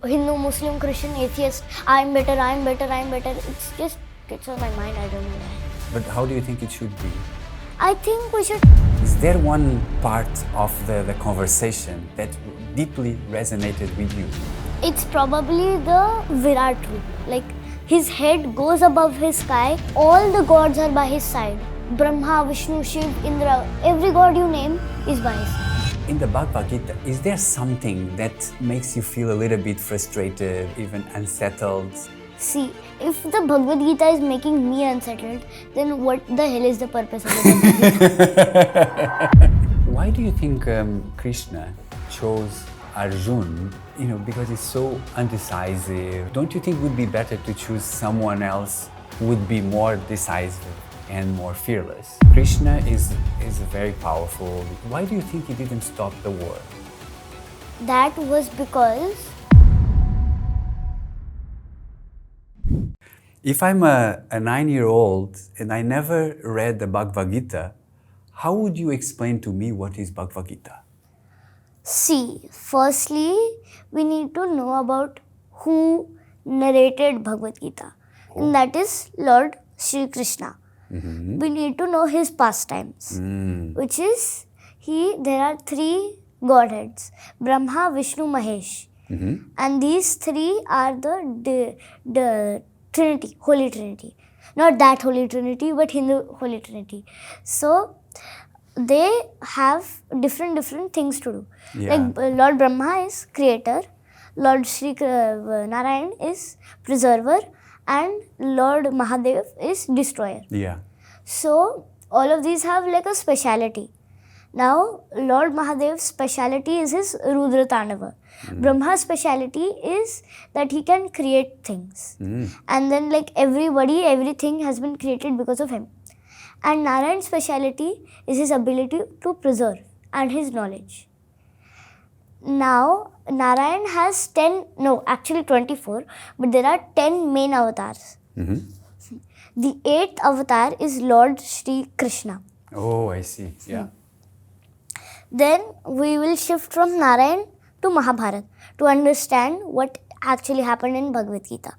Hindu, Muslim, Christian, atheist, I'm better. It's just gets on my mind, I don't know why. But how do you think it should be? I think we should... Is there one part of the conversation that deeply resonated with you? It's probably the Virat root. Like, his head goes above his sky, all the gods are by his side. Brahma, Vishnu, Shiv, Indra, every god you name is by his side. In the Bhagavad Gita, is there something that makes you feel a little bit frustrated, even unsettled? See, if the Bhagavad Gita is making me unsettled, then what the hell is the purpose of the Bhagavad Gita? Why do you think Krishna chose Arjun? Because he's so undecisive. Don't you think it would be better to choose someone else who would be more decisive and more fearless? Krishna is very powerful. Why do you think he didn't stop the war? That was because... If I'm a 9-year-old and I never read the Bhagavad Gita, how would you explain to me what is Bhagavad Gita? See, firstly, we need to know about who narrated Bhagavad Gita. And that is Lord Shri Krishna. Mm-hmm. We need to know his pastimes, which is, there are 3 godheads, Brahma, Vishnu, Mahesh. Mm-hmm. And these 3 are the Trinity, Holy Trinity. Not that Holy Trinity, but Hindu Holy Trinity. So, they have different things to do. Yeah. Like Lord Brahma is creator, Lord Shri Narayan is preserver, and Lord Mahadev is destroyer. Yeah. So, all of these have like a speciality. Now, Lord Mahadev's speciality is his Rudra Tanava. Brahma's speciality is that he can create things. And then like everything has been created because of him. And Narayan's speciality is his ability to preserve and his knowledge. Now, Narayan has 24, but there are 10 main avatars. Mm-hmm. The 8th avatar is Lord Shri Krishna. Oh, I see. Yeah. Then we will shift from Narayan to Mahabharata to understand what actually happened in Bhagavad Gita.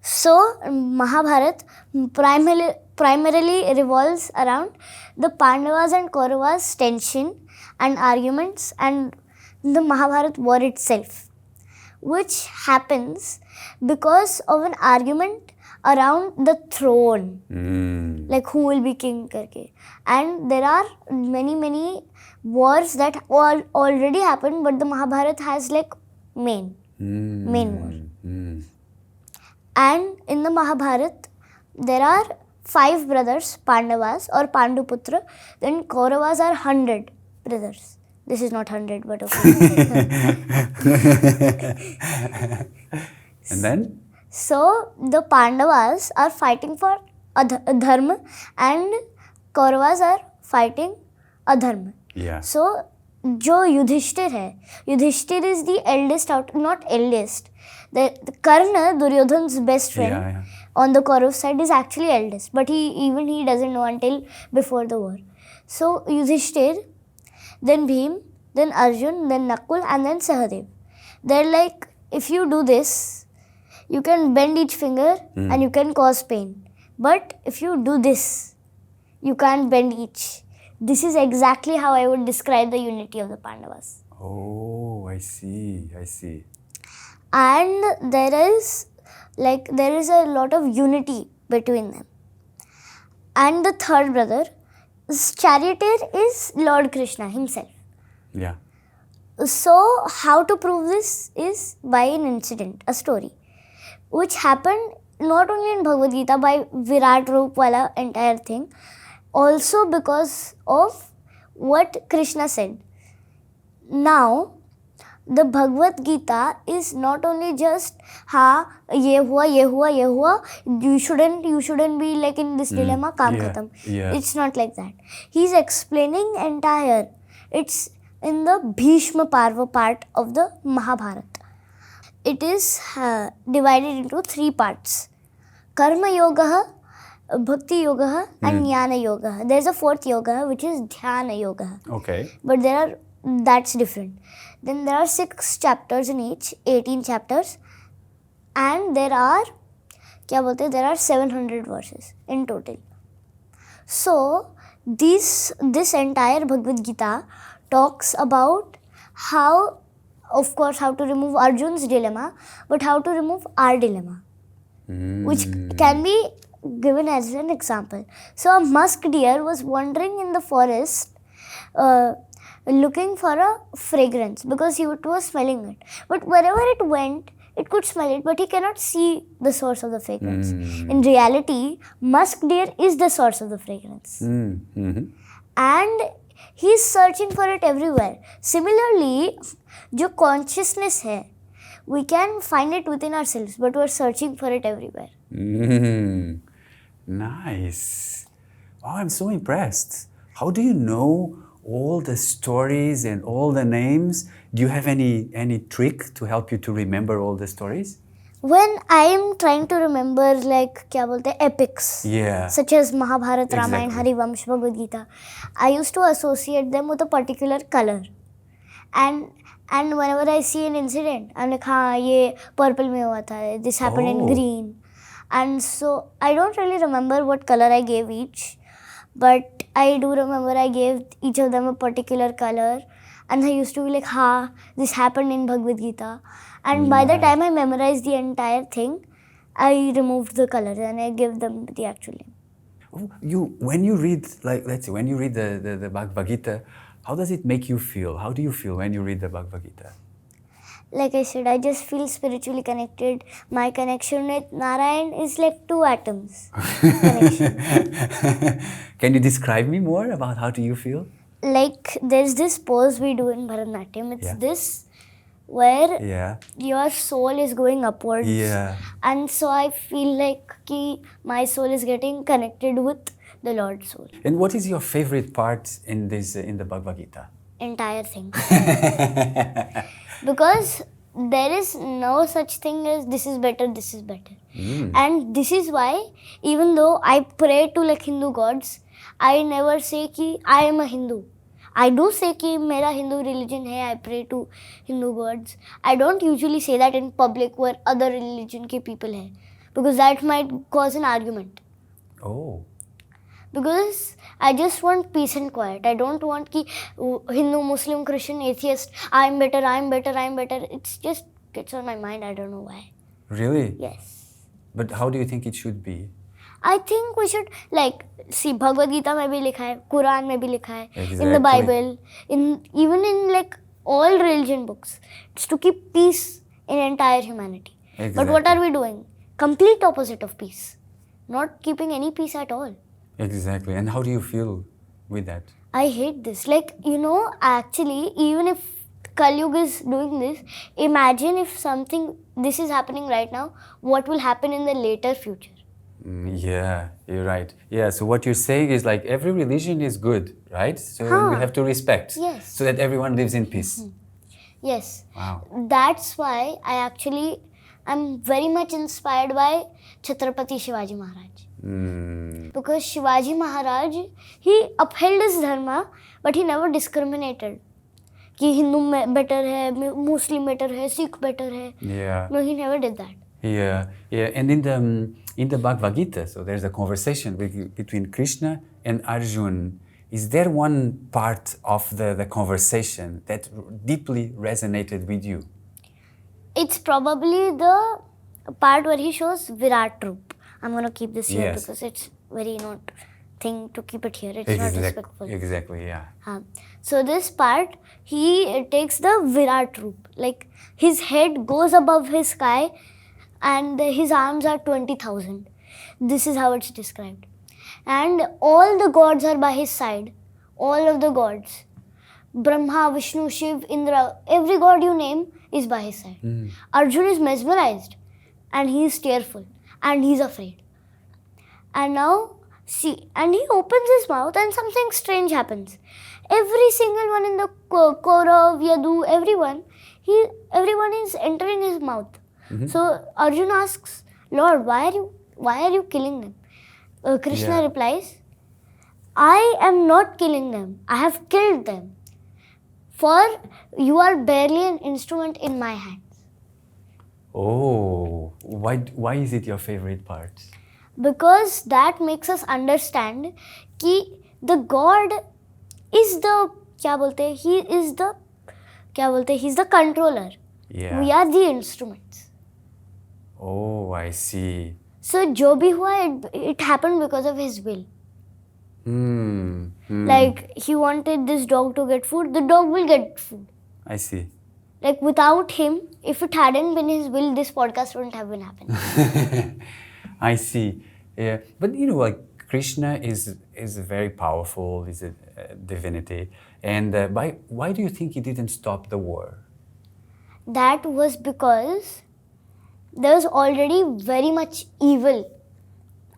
So, Mahabharata primarily revolves around the Pandavas and Kauravas' tension and arguments and the Mahabharata war itself, which happens because of an argument around the throne, like who will be king karke. And there are many wars that already happened, but the Mahabharata has like main war. And in the Mahabharata, there are 5 brothers, Pandavas or Panduputra. Then Kauravas are 100 brothers. This is not 100, but okay. And then? So, the Pandavas are fighting for Dharma and Kauravas are fighting Adharma. Yeah. So, जो युधिष्ठिर है, Yudhishthir is the eldest out, not eldest. The Karna, Duryodhan's best friend, on the Kaurav side is actually eldest, but he doesn't know until before the war. So, Yudhishthir, then Bhim, then Arjun, then Nakul, and then Sahadev. They're like, if you do this, you can bend each finger and you can cause pain. But if you do this, you can't bend each. This is exactly how I would describe the unity of the Pandavas. Oh, I see. And there is a lot of unity between them. And the third brother, charioteer, is Lord Krishna himself. Yeah. So, how to prove this is by an incident, a story, which happened not only in Bhagavad Gita by Virat Roop wala entire thing, also because of what Krishna said. Now, the Bhagavad Gita is not only just ye hua, you shouldn't be like in this dilemma, kaam khatam. Yeah. It's not like that. He's explaining entire. It's in the Bhishma Parva part of the Mahabharata. It is divided into 3 parts. Karma Yoga, Bhakti Yoga and Jnana Yoga. There's a 4th yoga which is Dhyana Yoga. Okay. But that's different. Then there are 6 chapters in each, 18 chapters. And there are 700 verses in total. So this entire Bhagavad Gita talks about how to remove Arjun's dilemma, but how to remove our dilemma, which can be given as an example. So a musk deer was wandering in the forest looking for a fragrance because it was smelling it. But wherever it went, it could smell it, but he cannot see the source of the fragrance. In reality, musk deer is the source of the fragrance. And he's searching for it everywhere. Similarly, जो consciousness है, we can find it within ourselves, but we're searching for it everywhere. Nice. Oh, I'm so impressed. How do you know all the stories and all the names? Do you have any trick to help you to remember all the stories? When I am trying to remember epics, such as Mahabharata, Ramayana, Harivamsh, Bhagavad Gita, I used to associate them with a particular color. And whenever I see an incident, I'm like, ये purple में हुआ था, this happened in green. And so I don't really remember what color I gave each, but I do remember I gave each of them a particular color. And I used to be like, this happened in Bhagavad Gita. And by the time I memorized the entire thing, I removed the colors and I gave them the actual name. When you read, let's say, when you read the Bhagavad Gita, how does it make you feel? How do you feel when you read the Bhagavad Gita? Like I said, I just feel spiritually connected. My connection with Narayan is like 2 atoms. Can you describe me more about how do you feel? Like there's this pose we do in Bharatanatyam. It's this where your soul is going upwards. And so I feel like my soul is getting connected with the Lord's soul. And what is your favorite part in the Bhagavad Gita? Entire thing. Because there is no such thing as this is better, this is better. And this is why, even though I pray to like Hindu gods, I never say ki I am a Hindu. I do say ki mera Hindu religion hai, I pray to Hindu gods. I don't usually say that in public where other religion ke people hai, because that might cause an argument. Oh. Because I just want peace and quiet. I don't want ki Hindu, Muslim, Christian, atheist, I'm better. It's just gets on my mind. I don't know why. Really? Yes. But how do you think it should be? I think we should see Bhagavad Gita mein bhi likha hai, Quran mein bhi likha hai, Exactly. in the Bible, even in like all religion books. It's to keep peace in entire humanity. Exactly. But what are we doing? Complete opposite of peace. Not keeping any peace at all. Exactly. And how do you feel with that? I hate this. Actually, even if Kali Yuga is doing this, imagine if this is happening right now, what will happen in the later future? Yeah, you're right. Yeah, so what you're saying is like every religion is good, right? So we have to respect. Yes. So that everyone lives in peace. Yes. Wow. That's why I'm very much inspired by Chhatrapati Shivaji Maharaj. Because Shivaji Maharaj, he upheld his dharma, but he never discriminated. Ki Hindu better hai, Muslim better hai, Sikh better hai. Yeah. No, he never did that. Yeah. And in the Bhagavad Gita, so there's a conversation between Krishna and Arjun. Is there one part of the conversation that deeply resonated with you? It's probably the part where he shows Virat Roop. I'm going to keep this here because it's very not thing to keep it here. It's not respectful. Exactly, yeah. So this part, he takes the Virat Roop. Like his head goes above his sky and his arms are 20,000. This is how it's described. And all the gods are by his side. All of the gods. Brahma, Vishnu, Shiv, Indra, every god you name is by his side. Arjun is mesmerized and he is tearful and he's afraid. And now, see, and he opens his mouth and something strange happens. Every single one in the Kaurav, Yadu, everyone is entering his mouth. So Arjun asks, Lord, why are you killing them? Krishna replies, I am not killing them. I have killed them. For you are barely an instrument in my hands. Oh, why is it your favorite part? Because that makes us understand कि the God is the क्या बोलते हैं, he is the क्या बोलते हैं, he's the controller. Yeah. We are the instruments. Oh, I see. So जो भी हुआ it happened because of his will. Like he wanted this dog to get food, the dog will get food. I see. Like without him, if it hadn't been his will, this podcast wouldn't have been happening. I see. Yeah, but you know, like Krishna is very powerful. He's a divinity, and why do you think he didn't stop the war? That was because there was already very much evil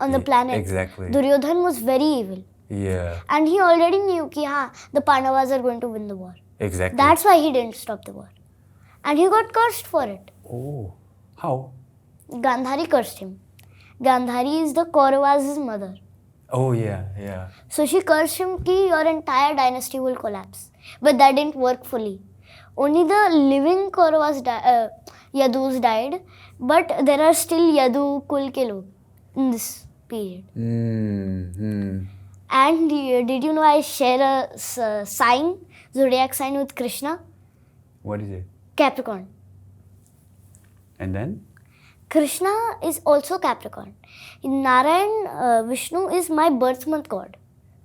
on the planet. Exactly. Duryodhan was very evil. Yeah. And he already knew that the Pandavas are going to win the war. Exactly. That's why he didn't stop the war. And he got cursed for it. Oh, how? Gandhari cursed him. Gandhari is the Kauravas' mother. Oh, yeah. So she cursed him that your entire dynasty will collapse. But that didn't work fully. Only the living Kauravas, Yadus died. But there are still Yadu Kul ke log in this period. And did you know I share a sign, zodiac sign with Krishna? What is it? Capricorn. And then? Krishna is also Capricorn. Narayan, Vishnu is my birth month god.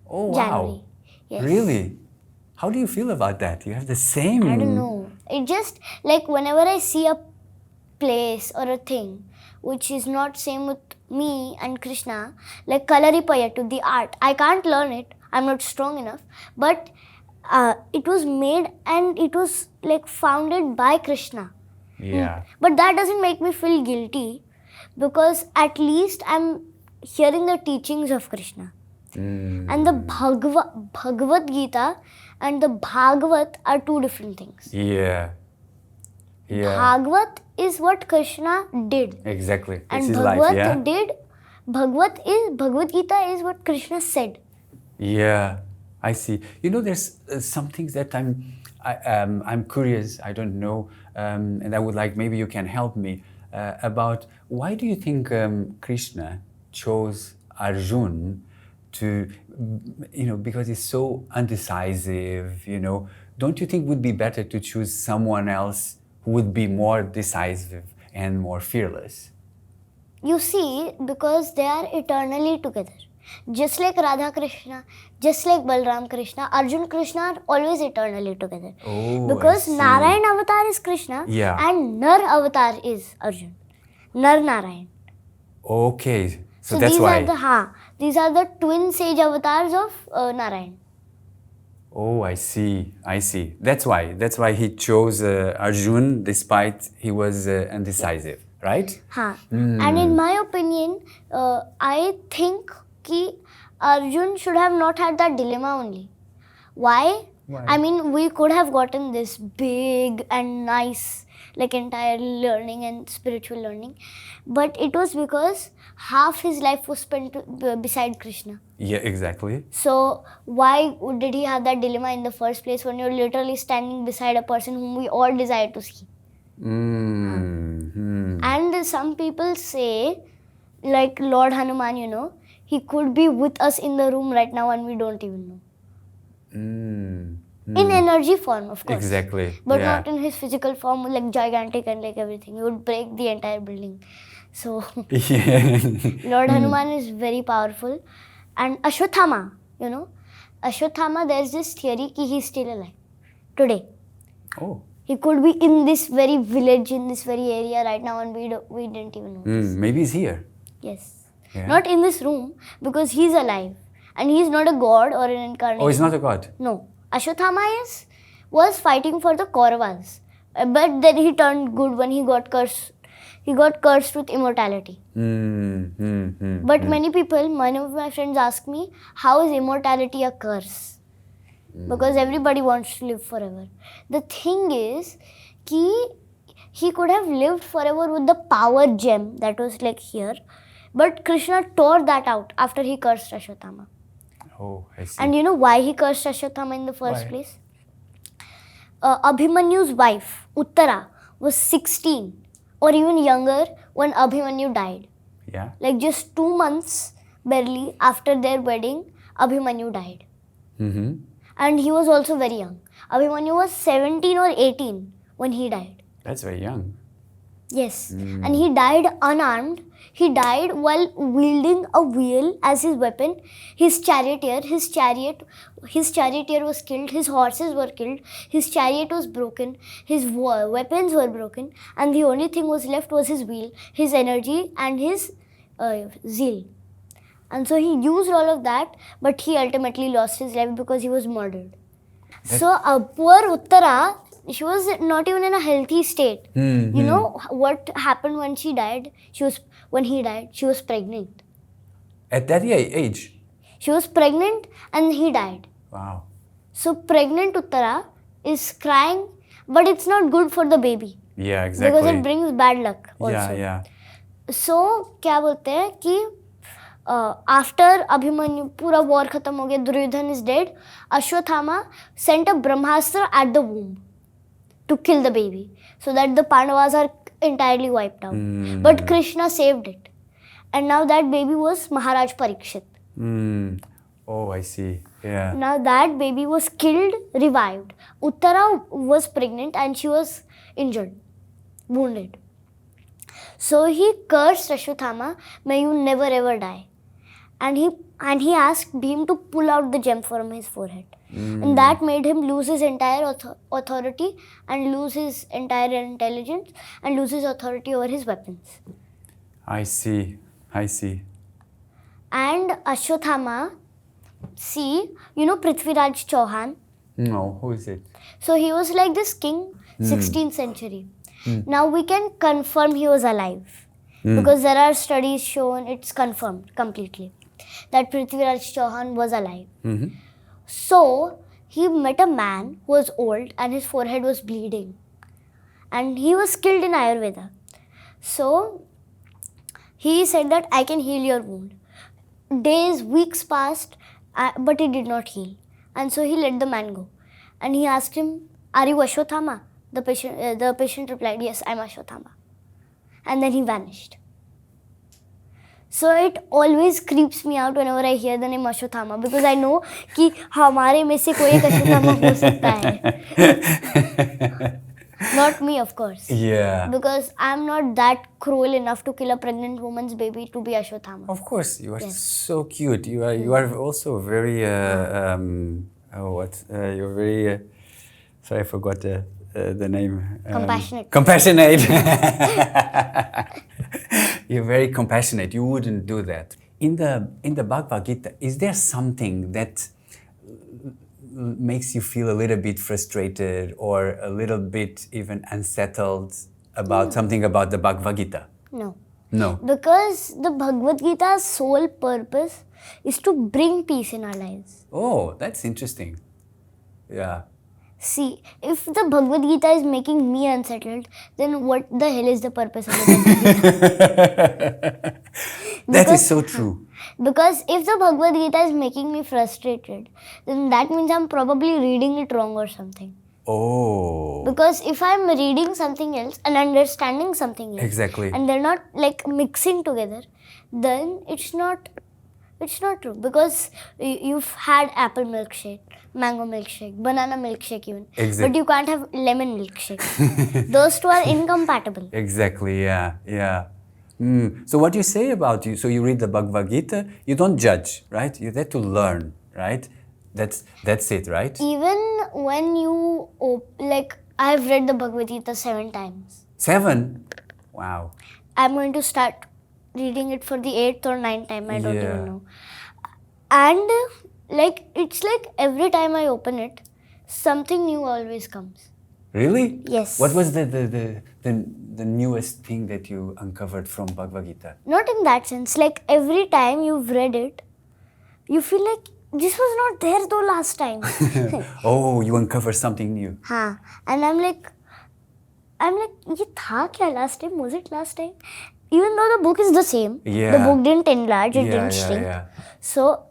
Oh, wow. January. Yes. Really? How do you feel about that? You have the same... I don't know. It just, like whenever I see a place or a thing which is not same with me and Krishna, like Kalaripayattu, the art, I can't learn it. I'm not strong enough. But it was made and it was like founded by Krishna. Yeah. But that doesn't make me feel guilty because at least I'm hearing the teachings of Krishna. And the Bhagavad Gita and the Bhagavat are two different things. Yeah. Bhagavat is what Krishna did. Exactly. And it's his Bhagavad life, yeah? Bhagavad Gita is what Krishna said. Yeah, I see. You know, there's some things that I'm curious, I don't know, and I would like maybe you can help me about why do you think Krishna chose Arjun to, because he's so undecisive, don't you think it would be better to choose someone else who would be more decisive and more fearless? You see, because they are eternally together. Just like Radha Krishna, just like Balram Krishna, Arjun Krishna are always eternally together. Oh, because Narayan avatar is Krishna and Nar avatar is Arjun. Nar Narayan. Okay, so that's why. These are the twin sage avatars of Narayan. Oh, I see. That's why he chose Arjun despite he was undecisive, right? And in my opinion, I think Arjun should have not had that dilemma only. Why? I mean, we could have gotten this big and nice, like entire learning and spiritual learning. But it was because half his life was spent beside Krishna. Yeah, exactly. So why did he have that dilemma in the first place when you're literally standing beside a person whom we all desire to see? And some people say, like Lord Hanuman, he could be with us in the room right now and we don't even know. In energy form, of course. Exactly. But not in his physical form, like gigantic and like everything. He would break the entire building. So, Lord Hanuman is very powerful. And Ashwatthama, Ashwatthama, there's this theory that he's still alive today. Oh. He could be in this very village, in this very area right now and we didn't even know. Maybe he's here. Yes. Yeah. Not in this room because he's alive. And he's not a god or an incarnation. Oh, he's not a god? No. Ashwatthama was fighting for the Kauravas. But then he turned good when he got cursed. He got cursed with immortality. But many of my friends ask me, how is immortality a curse? Because everybody wants to live forever. The thing is, he could have lived forever with the power gem that was like here. But Krishna tore that out after he cursed Ashwatthama. Oh, I see. And you know why he cursed Ashwatthama in the first place? Abhimanyu's wife, Uttara, was 16 or even younger when Abhimanyu died. Yeah. Like just 2 months barely after their wedding, Abhimanyu died. Mm-hmm. And he was also very young. Abhimanyu was 17 or 18 when he died. That's very young. Yes. And he died unarmed. He died while wielding a wheel as his weapon. His charioteer was killed. His horses were killed. His chariot was broken. His weapons were broken. And the only thing was left was his wheel, his energy and his zeal. And so he used all of that, but he ultimately lost his life because he was murdered. So poor Uttara, she was not even in a healthy state. You know what happened when she died? When he died, she was pregnant. At that age? She was pregnant and he died. Wow. So pregnant Uttara is crying, but it's not good for the baby. Yeah, exactly. Because it brings bad luck also. Yeah. So क्या बोलते हैं कि after Abhimanyu, पूरा war खत्म हो गया, Duryodhan is dead, Ashwatthama sent a Brahmastra at the womb to kill the baby, so that the Pandavas are entirely wiped out. But Krishna saved it. And now that baby was Maharaj Parikshit. Oh, I see. Yeah. Now that baby was killed, revived. Uttara was pregnant and she was injured, wounded. So he cursed Ashwatthama, may you never ever die. And he asked Bhim to pull out the gem from his forehead. And that made him lose his entire authority and lose his entire intelligence and lose his authority over his weapons. I see. And Ashwatthama, see, you know Prithviraj Chauhan? No, who is it? So he was like this king, 16th century. Now we can confirm he was alive. Because there are studies shown, it's confirmed completely, that Prithviraj Chauhan was alive. So he met a man who was old and his forehead was bleeding. And he was skilled in Ayurveda. So he said that I can heal your wound. Days, weeks passed, but it did not heal. And so he let the man go. And he asked him, are you Ashwatthama? The patient replied, yes, I'm Ashwatthama. And then he vanished. So it always creeps me out whenever I hear the name Ashwatthama, because I know कि हमारे में से कोई एक अश्वत्थामा हो सकता है. Not me, of course. Yeah. Because I'm not that cruel enough to kill a pregnant woman's baby to be Ashwatthama. Of course, you are so cute. You are also very you're very sorry, I forgot the name. Compassionate. Compassionate. You're very compassionate. You wouldn't do that. In the Bhagavad Gita, is there something that makes you feel a little bit frustrated or a little bit even unsettled about something about the Bhagavad Gita? No. Because the Bhagavad Gita's sole purpose is to bring peace in our lives. Oh, that's interesting. Yeah. See, if the Bhagavad Gita is making me unsettled, then what the hell is the purpose of the Bhagavad Gita? That is so true. Because if the Bhagavad Gita is making me frustrated, then that means I'm probably reading it wrong or something. Oh. Because if I'm reading something else and understanding something else, exactly, and they're not like mixing together, then it's not true. Because you've had apple milkshake, mango milkshake, banana milkshake even. Exactly. But you can't have lemon milkshake. Those two are incompatible. Exactly, yeah. So what do you say about you? So you read the Bhagavad Gita, you don't judge, right? You're there to learn, right? That's it, right? Even when you, I've read the Bhagavad Gita 7 times. 7? Wow. I'm going to start reading it for the 8th or 9th time, I don't even know. And it's like every time I open it, something new always comes. Really? Yes. What was the newest thing that you uncovered from Bhagavad Gita? Not in that sense. Like every time you've read it, you feel like this was not there though last time. Oh, you uncover something new. And I'm like, ये था क्या last time? Was it last time? Even though the book is the same, the book didn't enlarge, it didn't shrink. So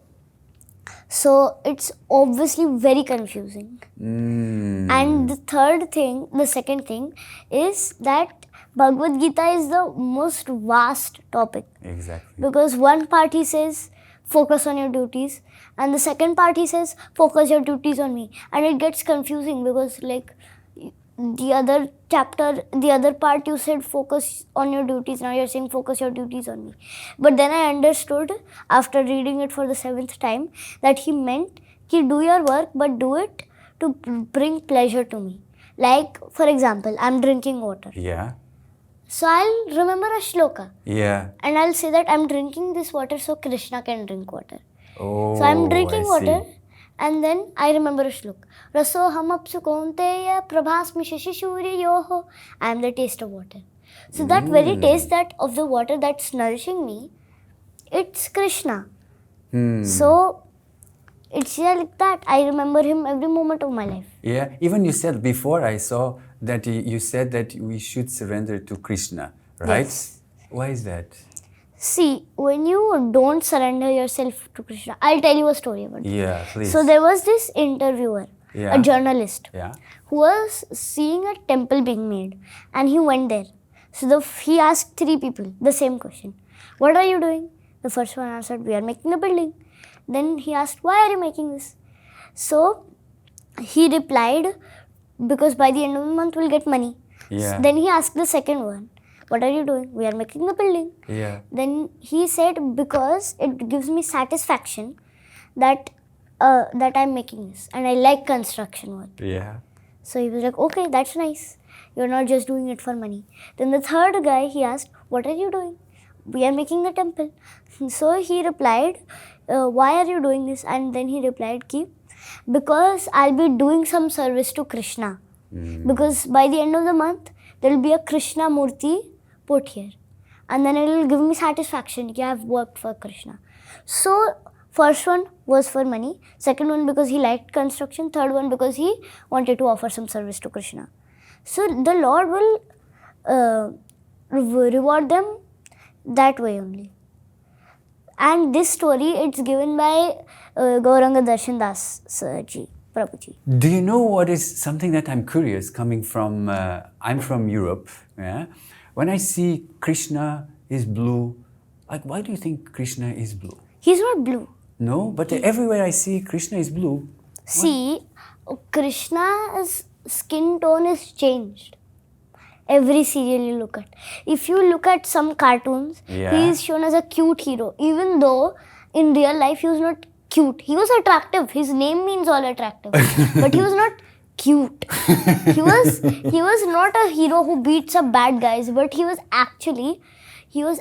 So it's obviously very confusing. And the second thing is that Bhagavad Gita is the most vast topic. Exactly. Because one part he says, focus on your duties, and the second part he says, focus your duties on me. And it gets confusing because like the other chapter, the other part you said focus on your duties, now you're saying focus your duties on me. But then I understood after reading it for the 7th time that he meant ki do your work but do it to bring pleasure to me. Like for example, I'm drinking water. Yeah. So I'll remember a shloka. Yeah. And I'll say that I'm drinking this water so Krishna can drink water. Oh, So I'm drinking I water see. and then I remember a shlok. Raso hamapsu konteya prabhasmi shashi yoho. I am the taste of water. So that very taste that of the water that's nourishing me, it's Krishna. So it's like that. I remember him every moment of my life. Yeah, even you said before, I saw that you said that we should surrender to Krishna, right? Yes. Why is that? See, when you don't surrender yourself to Krishna, I'll tell you a story about it. Yeah, please. So there was this interviewer, a journalist, who was seeing a temple being made, and he went there. So he asked 3 people the same question. What are you doing? The first one answered, we are making a building. Then he asked, why are you making this? So he replied, because by the end of the month we'll get money. Yeah. Then he asked the second one, what are you doing? We are making the building. Yeah. Then he said, because it gives me satisfaction that I'm making this, and I like construction work. Yeah. So he was like, okay, that's nice. You're not just doing it for money. Then the third guy, he asked, what are you doing? We are making the temple. So he replied, why are you doing this? And then he replied, because I'll be doing some service to Krishna. Because by the end of the month, there will be a Krishna Murti put here. And then it will give me satisfaction. I have worked for Krishna. So first one was for money. Second one because he liked construction. Third one because he wanted to offer some service to Krishna. So the Lord will reward them that way only. And this story, it's given by Gauranga Darshan Das ji, Prabhuji. Do you know what is something that I'm curious coming from, I'm from Europe, yeah? When I see Krishna is blue, like why do you think Krishna is blue? He's not blue. No, but everywhere I see Krishna is blue. See, Krishna's skin tone is changed. Every serial you look at. If you look at some cartoons, he is shown as a cute hero. Even though in real life he was not cute. He was attractive. His name means all attractive. But he was not cute. He was not a hero who beats up bad guys, but he was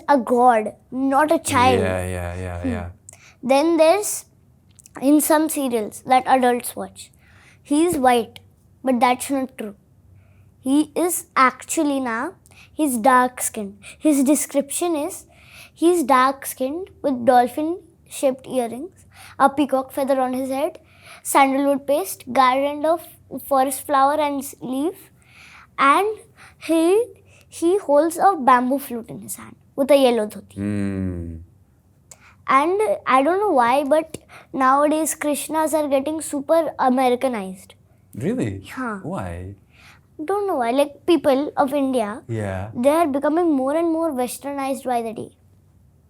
a god, not a child. Yeah. Then there's, in some serials that adults watch, he is white, but that's not true. He is actually he's dark skinned. His description is, he's dark skinned with dolphin shaped earrings, a peacock feather on his head, sandalwood paste, garland of forest flower and leaf, and he holds a bamboo flute in his hand with a yellow dhoti. And I don't know why, but nowadays Krishnas are getting super Americanized. Really? Yeah. Why? Don't know why. Like people of India, they are becoming more and more westernized by the day.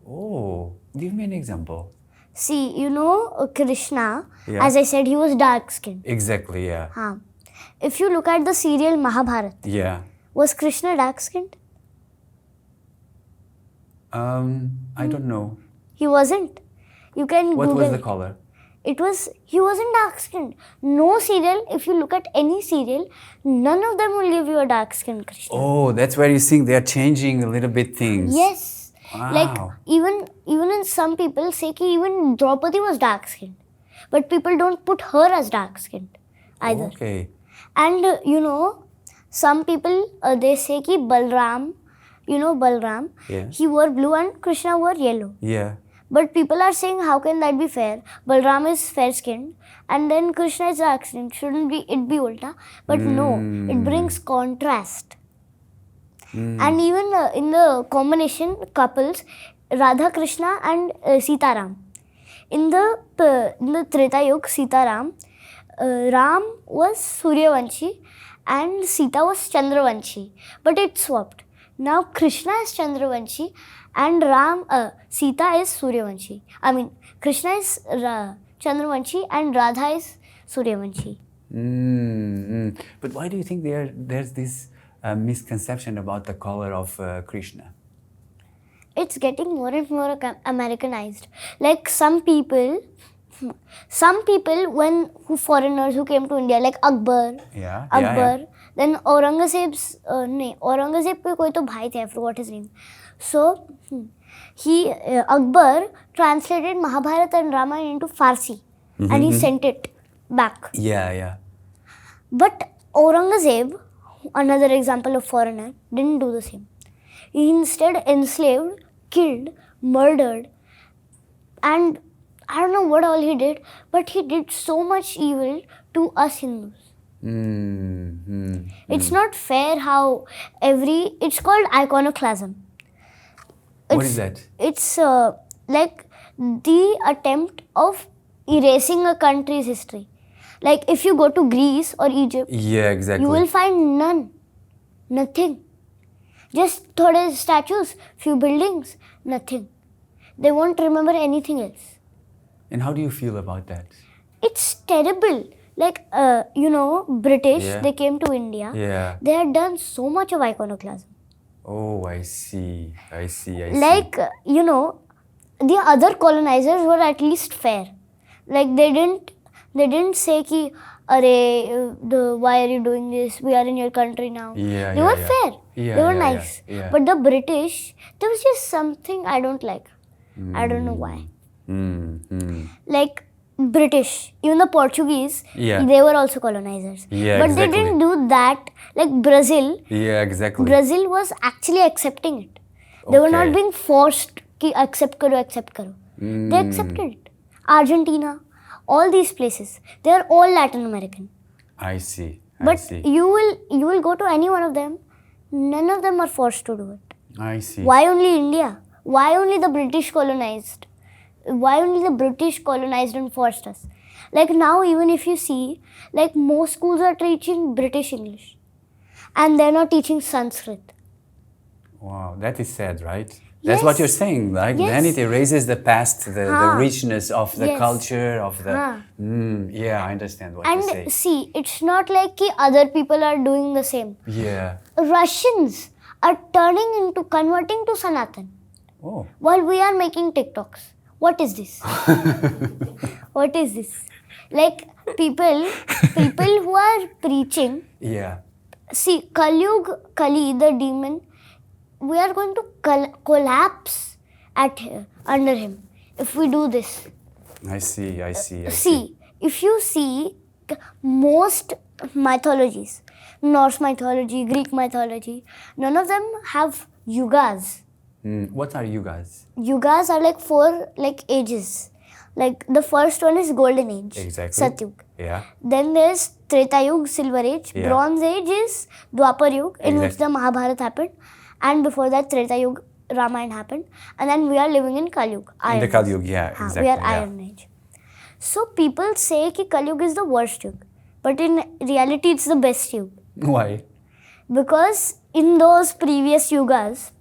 Oh, give me an example. See, you know Krishna, as I said, he was dark skinned. Exactly, yeah. If you look at the serial Mahabharata, was Krishna dark skinned? I don't know. He wasn't. You can Google. What was the color? He wasn't dark skinned. No serial, if you look at any serial, none of them will give you a dark skinned Krishna. Oh, that's where you think they are changing a little bit things. Yes. Wow. Like even in some people say that even Draupadi was dark skinned. But people don't put her as dark skinned either. Okay. And some people they say that Balram, Balram, he wore blue and Krishna wore yellow. Yeah. But people are saying, how can that be fair? Balram is fair-skinned and then Krishna is dark-skinned. Shouldn't it be ulta? But no, it brings contrast. And even in the combination couples, Radha Krishna and Sitaram, in the Treta Yuga, Sitaram, Ram was Suryavanshi and Sita was Chandravanshi, but it swapped. Now Krishna is Chandravanshi and Sita is Suryavanshi. I mean, Krishna is Chandravanshi and Radha is Suryavanshi. But why do you think there's this misconception about the color of Krishna? It's getting more and more Americanized. Like some people who foreigners who came to India, like Akbar, then Aurangzeb's Aurangzeb के कोई तो भाई थे, I forgot his name. So Akbar translated Mahabharata and Ramayana into Farsi and he sent it back. But Aurangzeb, another example of foreigner, didn't do the same. He instead enslaved, killed, murdered, and I don't know what all he did, but he did so much evil to us Hindus. It's not fair how it's called iconoclasm. What is that? It's like the attempt of erasing a country's history. Like if you go to Greece or Egypt, you will find nothing. Just thode statues, few buildings, nothing. They won't remember anything else. And how do you feel about that? It's terrible. Like, British, they came to India. They had done so much of iconoclasm. Oh, I see. Like, the other colonizers were at least fair. Like, they didn't say ki, why are you doing this? We are in your country now. They were fair. They were nice. But the British, there was just something I don't like. I don't know why. Like British, even the Portuguese, they were also colonizers. But they didn't do that. Like Brazil. Brazil was actually accepting it. They were not being forced ki accept karo. They accepted it. Argentina, all these places, they are all Latin American. I see. But you will go to any one of them, none of them are forced to do it. I see. Why only India? Why only the British colonized? Why only the British colonized and forced us? Like now, even if you see, like most schools are teaching British English. And they're not teaching Sanskrit. Wow, that is sad, right? That's what you're saying, right? Then it erases the past, the richness of the culture, of the... I understand what you say. And see, it's not like other people are doing the same. Russians are converting to Sanatan. Oh. While we are making TikToks. What is this? What is this? Like people who are preaching. See, Kali, the demon, we are going to collapse under him if we do this. I see. See, if you see most mythologies, Norse mythology, Greek mythology, none of them have yugas. What are yugas? Yugas are like 4 ages. Like the first one is Golden Age, Satyug. Then there's Treta Yuga, Silver Age. Bronze Age is Dwapar Yuga, in which the Mahabharata happened. And before that, Treta Yuga, Ramayana happened. And then we are living in Kali Yuga. In the Kali Yuga, exactly. We are Iron Age. So people say that Kali Yuga is the worst Yuga. But in reality, it's the best Yuga. Why? Because in those previous Yugas,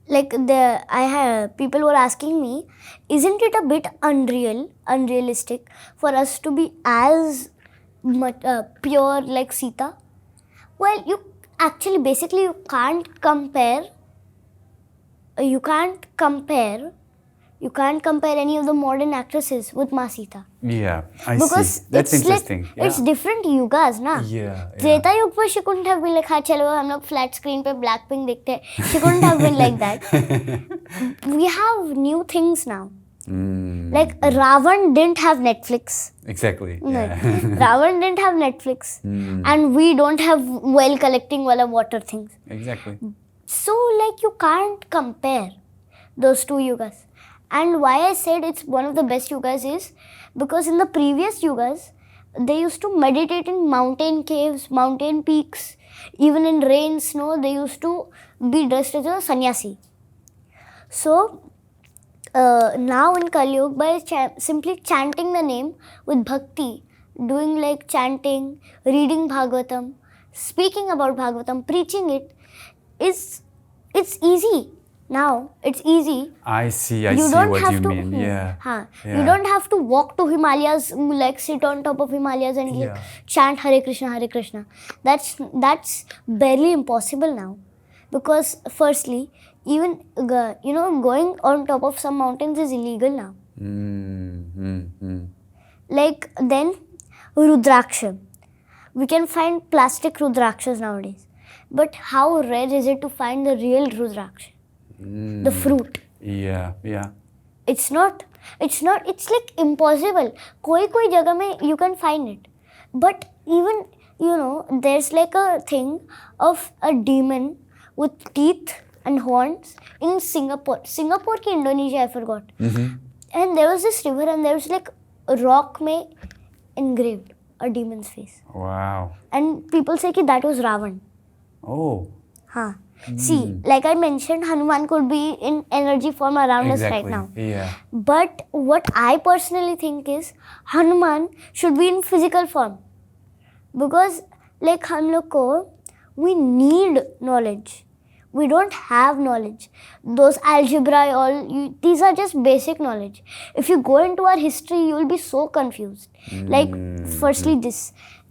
like people were asking me, isn't it a bit unrealistic for us to be as pure like Sita? Well, you can't compare any of the modern actresses with Ma Sita. I see. That's interesting. Like, it's different yugas, na? Treta Yuga पर she couldn't have been like, हाँ चलो हम लोग flat screen पे Blackpink देखते हैं. She couldn't have been like that. We have new things now. Like Ravan didn't have Netflix. Exactly. Ravan didn't have Netflix. And we don't have well collecting wala water things. Exactly. So like you can't compare those two yugas. And why I said it's one of the best yugas is because in the previous yugas, they used to meditate in mountain caves, mountain peaks. Even in rain, snow, they used to be dressed as a sannyasi. So, now in Kali Yuga, by simply chanting the name with bhakti, doing like chanting, reading Bhagavatam, speaking about Bhagavatam, preaching it, it's easy. Now it's easy. I see You what don't you have to, mean. Yeah. You don't have to walk to Himalayas, like sit on top of Himalayas and like, chant Hare Krishna, Hare Krishna. That's barely impossible now, because firstly, even going on top of some mountains is illegal now. Like then Rudraksha, we can find plastic Rudrakshas nowadays, but how rare is it to find the real Rudraksha, the fruit? Yeah. It's like impossible. Koi jagah mein you can find it. But even, there's like a thing of a demon with teeth and horns in Singapore ki Indonesia, I forgot. And there was this river and there was like a rock mein engraved a demon's face. Wow. And people say ki that was Ravan. Oh. See, like I mentioned, Hanuman could be in energy form around us right now. Yeah. But what I personally think is Hanuman should be in physical form, because like hum log ko, we need knowledge. We don't have knowledge. Those algebra, these are just basic knowledge. If you go into our history, you will be so confused. Like, firstly,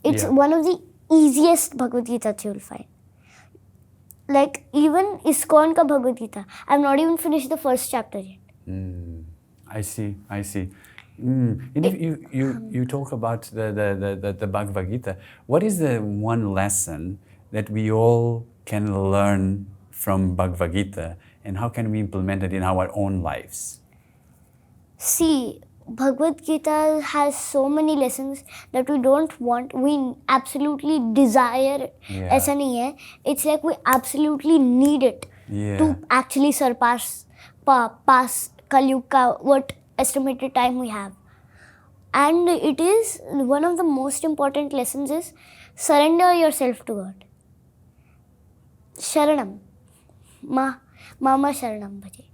it's one of the easiest Bhagavad Gita you will find. Like even ISKCON ka Bhagavad Gita, I've not even finished the first chapter yet. I see. You talk about the Bhagavad Gita. What is the one lesson that we all can learn from Bhagavad Gita, and how can we implement it in our own lives? See, Bhagavad Gita has so many lessons that we don't want, we absolutely desire it. ऐसा नहीं है. It's like we absolutely need it to actually surpass past Kali Yuga, what estimated time we have. And it is one of the most important lessons is surrender yourself to God. Sharanam. Mama Sharanam Bhaje.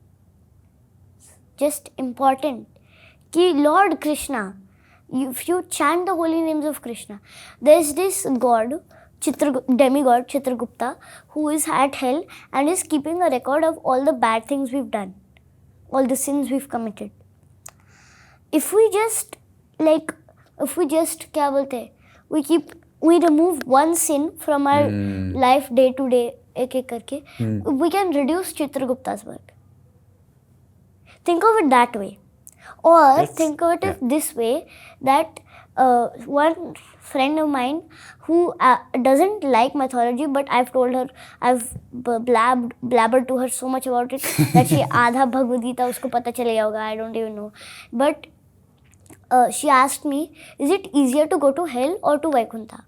Just important. Ki Lord Krishna, if you chant the holy names of Krishna, there is this god, demigod Chitragupta, who is at hell and is keeping a record of all the bad things we've done, all the sins we've committed. If we just kya bolte hai, we remove one sin from our life day to day, ek karke, we can reduce Chitragupta's work. Think of it that way. Or think of it this way, that one friend of mine who doesn't like mythology, but I've told her, I've blabbered to her so much about it that she आधा Bhagavad Gita usko pata chale hoga, I don't even know. But she asked me, is it easier to go to hell or to Vaikuntha?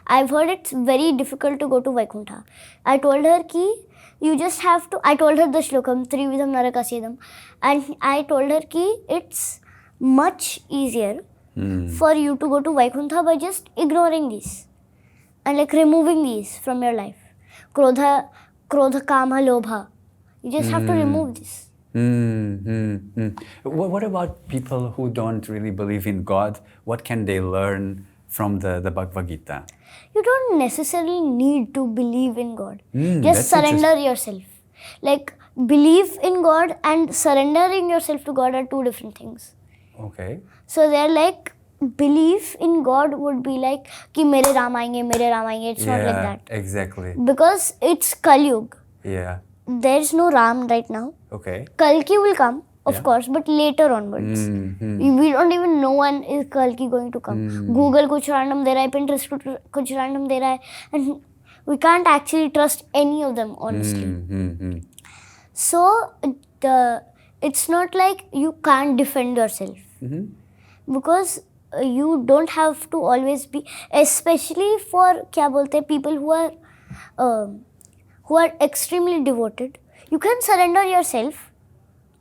I've heard it's very difficult to go to Vaikuntha. I told her ki you just have to, I told her the shlokam, Trividham Narakasidam, and I told her ki it's much easier for you to go to Vaikuntha by just ignoring these and like removing these from your life. Krodha, Kama, Lobha. You just have to remove this. What about people who don't really believe in God? What can they learn from the Bhagavad Gita? You don't necessarily need to believe in God. Just surrender yourself. Like, belief in God and surrendering yourself to God are two different things. Okay. So they're like, belief in God would be like, ki mere Ram aayenge. It's not like that. Exactly. Because it's Kali Yuga. Yeah. There's no Ram right now. Okay. Kalki will come, of course, but later onwards. We don't even know when is Kalki going to come. Google kuch random de raha hai, Pinterest kuch random de raha hai, and we can't actually trust any of them, honestly. So, it's not like you can't defend yourself. Because you don't have to always be, especially for people who are extremely devoted. You can surrender yourself,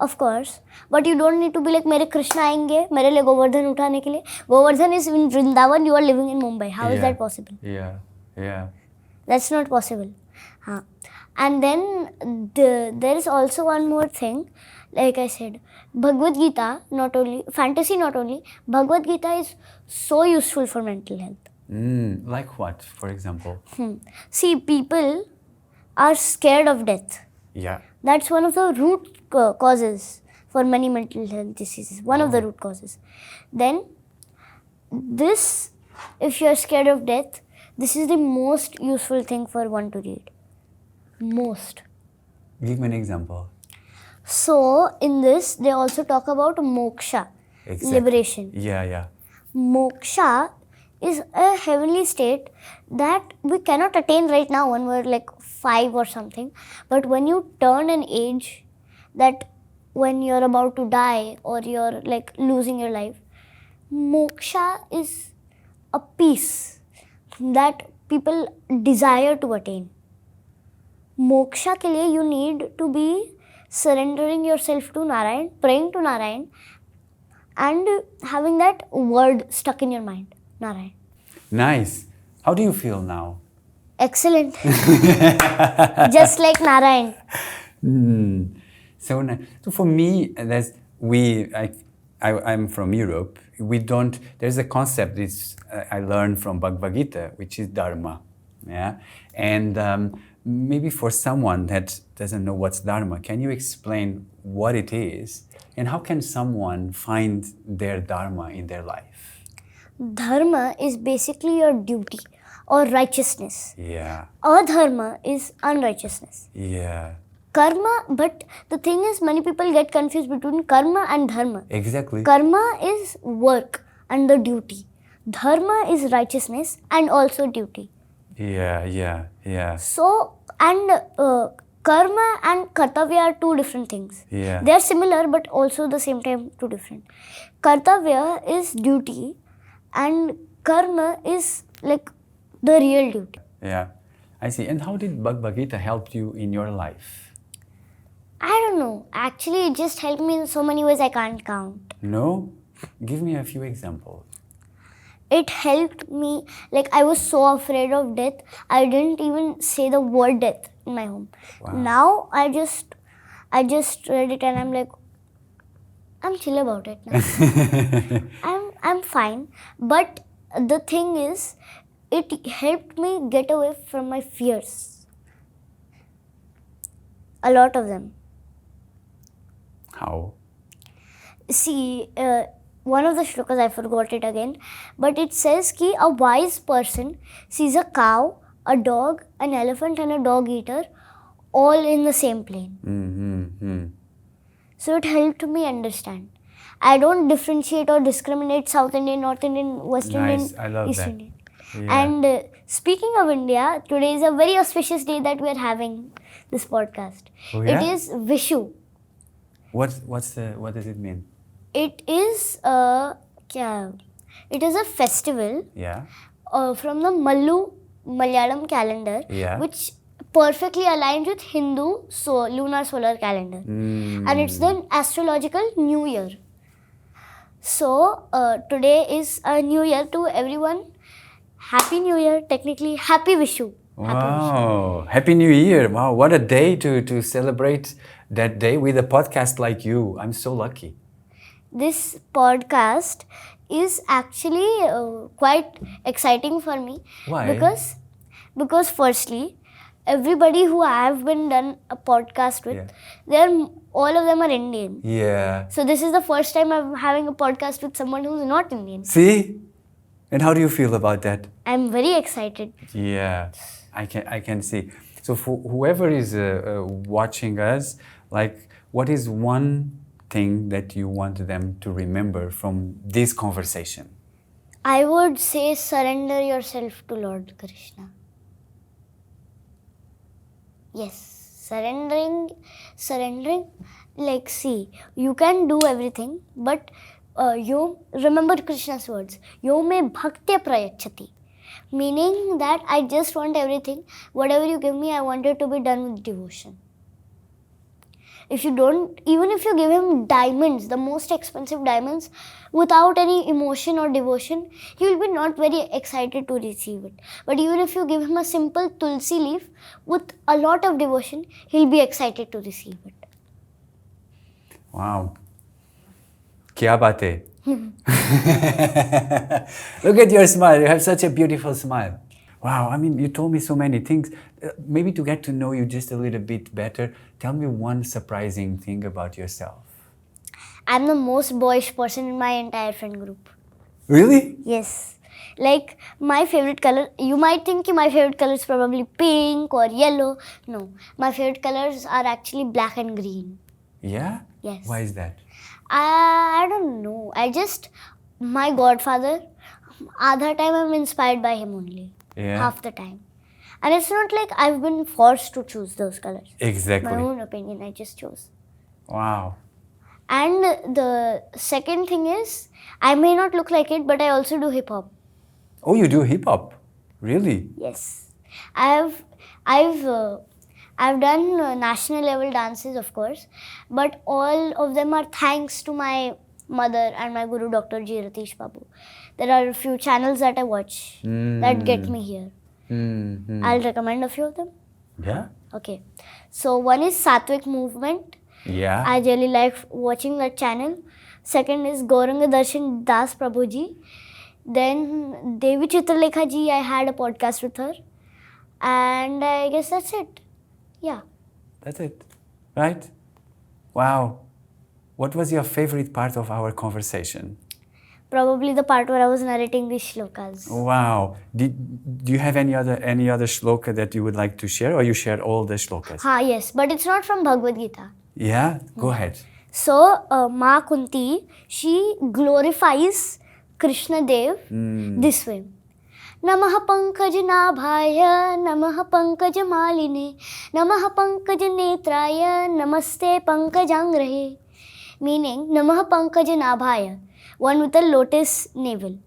of course, but you don't need to be like, mere Krishna aayenge, mere liye Govardhan uthane ke liye. Govardhan is in Vrindavan, you are living in Mumbai. How is that possible? Yeah. That's not possible. And then there is also one more thing. Like I said, Bhagavad Gita, not only, Bhagavad Gita is so useful for mental health. Like what, for example? See, people are scared of death. Yeah. That's one of the root causes for many mental health diseases. One of the root causes. Then, this, if you're scared of death, this is the most useful thing for one to read. Most. Give me an example. So, in this, they also talk about moksha, liberation. Yeah. Moksha is a heavenly state that we cannot attain right now when we're like 5 or something. But when you turn an age, that when you're about to die or you're like losing your life, moksha is a peace that people desire to attain. Moksha ke liye you need to be surrendering yourself to Narayan, praying to Narayan, and having that word stuck in your mind, Narayan. Nice. How do you feel now? Excellent. Just like Narayan. So for me, I'm from Europe. There's a concept I learned from Bhagavad Gita, which is Dharma. Yeah. And maybe for someone that doesn't know what's Dharma, can you explain what it is and how can someone find their Dharma in their life? Dharma is basically your duty or righteousness. Yeah. Adharma is unrighteousness. Yeah. Karma, but the thing is, many people get confused between karma and dharma. Exactly. Karma is work and the duty. Dharma is righteousness and also duty. Yeah. So, and karma and kartavya are two different things. Yeah. They are similar, but also at the same time two different. Kartavya is duty and karma is like the real duty. Yeah, I see. And how did Bhagavad Gita help you in your life? I don't know. Actually, it just helped me in so many ways I can't count. No? Give me a few examples. It helped me, like I was so afraid of death, I didn't even say the word death in my home. Wow. Now, I just read it and I'm like, I'm chill about it now. I'm fine. But the thing is, it helped me get away from my fears. A lot of them. How? See, one of the shlokas, I forgot it again, but it says ki a wise person sees a cow, a dog, an elephant and a dog eater all in the same plane. So it helped me understand. I don't differentiate or discriminate South Indian, North Indian, West Indian, East Indian. Yeah. And speaking of India, today is a very auspicious day that we are having this podcast. Oh, yeah? It is Vishu. What does it mean? It is a festival from the Malayalam calendar, which perfectly aligns with Hindu lunar solar calendar. And it's the astrological new year. So today is a new year to everyone. Happy New Year, technically Happy Vishu. Wow, Happy New Year. Wow, what a day to celebrate that day with a podcast like you. I'm so lucky. This podcast is actually quite exciting for me. Why? Because firstly, everybody who I have been done a podcast with, all of them are Indian. Yeah. So this is the first time I'm having a podcast with someone who's not Indian. See? And how do you feel about that? I'm very excited. Yeah, I can see. So for whoever is watching us, like, what is one thing that you want them to remember from this conversation? I would say surrender yourself to Lord Krishna. Yes, surrendering, like, see, you can do everything, but remember Krishna's words, yo me bhaktya prayachati, meaning that I just want everything, whatever you give me, I want it to be done with devotion. Even if you give him diamonds, the most expensive diamonds, without any emotion or devotion, he will be not very excited to receive it. But even if you give him a simple tulsi leaf with a lot of devotion, he'll be excited to receive it. Wow. Kya baat hai? Look at your smile. You have such a beautiful smile. Wow, I mean, you told me so many things. Maybe to get to know you just a little bit better, tell me one surprising thing about yourself. I'm the most boyish person in my entire friend group. Really? Yes. Like, my favorite color, you might think my favorite color is probably pink or yellow. No, my favorite colors are actually black and green. Yeah? Yes. Why is that? I don't know. My godfather, other time I'm inspired by him only. Yeah. Half the time. And it's not like I've been forced to choose those colors. Exactly. My own opinion, I just chose. Wow. And the second thing is, I may not look like it, but I also do hip hop. Oh, you do hip hop? Really? Yes. I've done national level dances, of course, but all of them are thanks to my mother and my guru, Dr. G. Ratish Babu. There are a few channels that I watch that get me here. Mm-hmm. I'll recommend a few of them. Yeah? Okay. So one is Sattvic Movement. Yeah. I really like watching that channel. Second is Gauranga Darshan Das Prabhuji. Then Devi Chitralekha ji, I had a podcast with her. And I guess that's it. Yeah. That's it. Right? Wow. What was your favorite part of our conversation? Probably the part where I was narrating these shlokas. Wow. Do you have any other shloka that you would like to share, or you share all the shlokas? Yes, but it's not from Bhagavad Gita. Yeah? Go ahead. So, Ma Kunti, she glorifies Krishna Dev this way. Namaha Pankaj Nabhaya, Namaha Pankaj Maline, Namaha Pankaj Netraya, Namaste Pankajangrehe. Meaning, Namaha Pankaj Nabhaya, one with a lotus navel.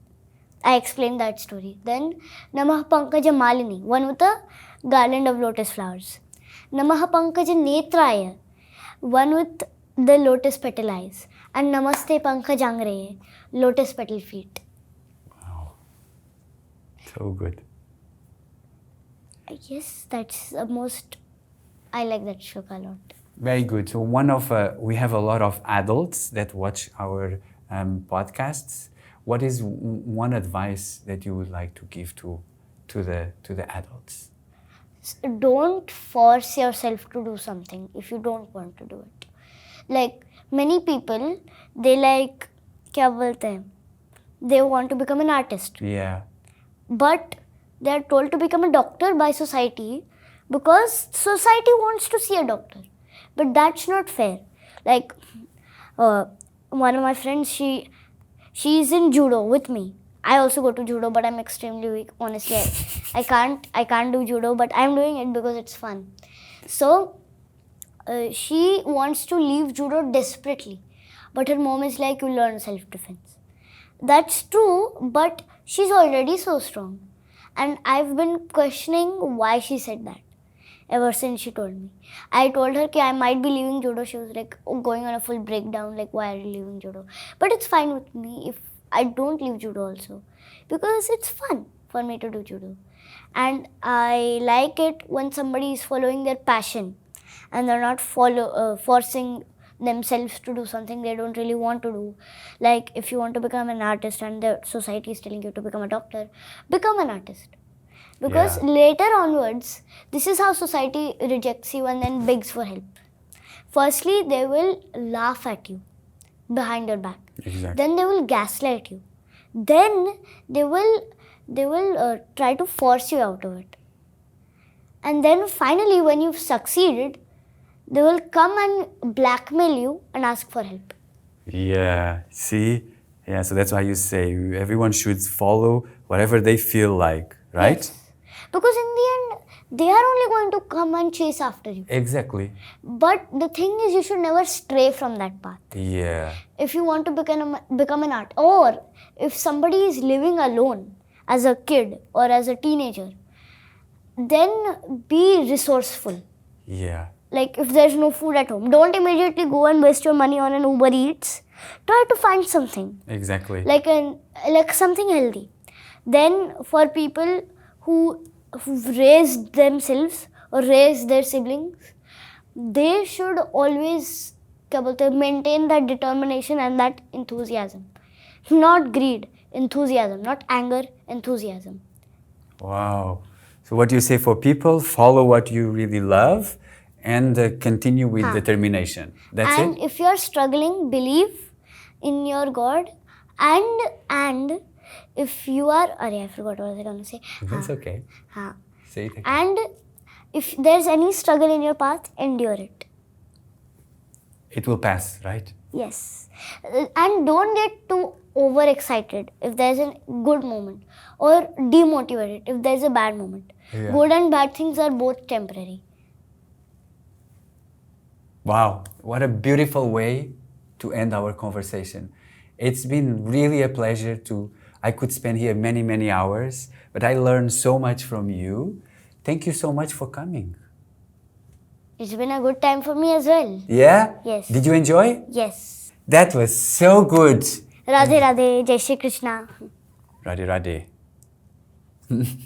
I explained that story. Then, Namaha Pankaj Malini, one with a garland of lotus flowers. Namaha Pankaj Netraya, one with the lotus petal eyes. And Namaste Pankajangrehe, lotus petal feet. So good. Yes, that's the most. I like that shloka a lot. Very good. So we have a lot of adults that watch our podcasts. What is one advice that you would like to give to the adults? Don't force yourself to do something if you don't want to do it. Like many people, they like, क्या बोलते हैं? They want to become an artist. Yeah. But they are told to become a doctor by society because society wants to see a doctor. But that's not fair. Like one of my friends, she's in judo with me. I also go to judo, but I'm extremely weak. Honestly, I can't do judo, but I'm doing it because it's fun. So she wants to leave judo desperately, but her mom is like, you learn self-defense. That's true, but she's already so strong. And I've been questioning why she said that ever since she told me. I told her that I might be leaving judo. She was like going on a full breakdown, like, why are you leaving judo? But it's fine with me if I don't leave judo also, because it's fun for me to do judo. And I like it when somebody is following their passion and they're not forcing themselves to do something they don't really want to do. Like if you want to become an artist and the society is telling you to become a doctor, become an artist. Because later onwards, this is how society rejects you and then begs for help. Firstly, they will laugh at you behind your back. Exactly. Then they will gaslight you. Then they will try to force you out of it. And then finally, when you've succeeded, they will come and blackmail you and ask for help. Yeah, see? Yeah, so that's why you say everyone should follow whatever they feel like, right? Yes. Because in the end, they are only going to come and chase after you. Exactly. But the thing is, you should never stray from that path. Yeah. If you want to become an artist, or if somebody is living alone as a kid or as a teenager, then be resourceful. Yeah. Like if there's no food at home, don't immediately go and waste your money on an Uber Eats. Try to find something. Exactly. Like something healthy. Then for people who've raised themselves or raised their siblings, they should always क्या बोलते हैं, maintain that determination and that enthusiasm. Not greed, enthusiasm. Not anger, enthusiasm. Wow. So what you say for people, follow what you really love and continue with determination. That's and it? if you're struggling, believe in your God, and if you are, I forgot what I was going to say. That's okay. हाँ. Say it again. And if there's any struggle in your path, endure it. It will pass, right? Yes. And don't get too overexcited if there's a good moment, or demotivated if there's a bad moment. Yeah. Good and bad things are both temporary. Wow, what a beautiful way to end our conversation. It's been really a pleasure I could spend here many, many hours, but I learned so much from you. Thank you so much for coming. It's been a good time for me as well. Yeah? Yes. Did you enjoy? Yes. That was so good. Radhe Radhe, Jai Shri Krishna. Radhe Radhe.